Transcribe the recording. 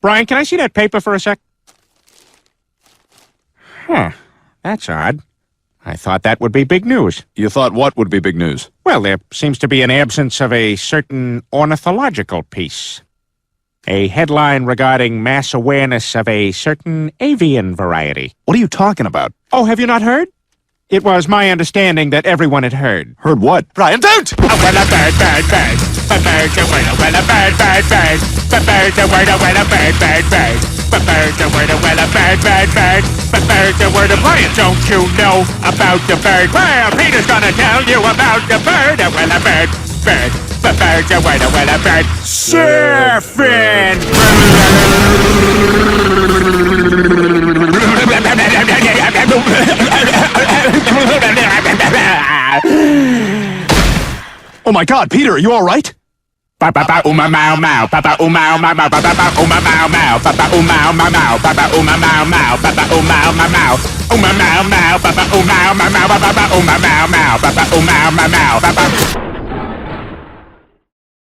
Brian, can I see that paper for a sec? Huh. That's odd. I thought that would be big news. You thought what would be big news? Well, there seems to be an absence of a certain ornithological piece. A headline regarding mass awareness of a certain avian variety. What are you talking about? Oh, have you not heard? It was my understanding that everyone had heard. Heard what? Brian, don't! Oh, well, a bird, bird, bird. A bird, a word, a well, a bird, bird, bird. A bird, a word, a well, a bird, bird, bird. A bird, a word, a well, a bird, bird, bird. A bird, a word, a Brian, don't you know about the bird? Well, Peter's gonna tell you about the bird, a well, a bird, bird. A bird, a word, a well, a bird. Surfing! Oh my God, Peter, are you all right? Ba ba ba uma mau mau, ba ba uma mau mau, ba ba ba uma mau mau, ba ba uma mau mau, ba ba uma mau mau, ba ba uma mau mau, uma mau mau, ba ba uma mau mau, ba ba uma mau mau, ba ba uma mau mau, ba ba.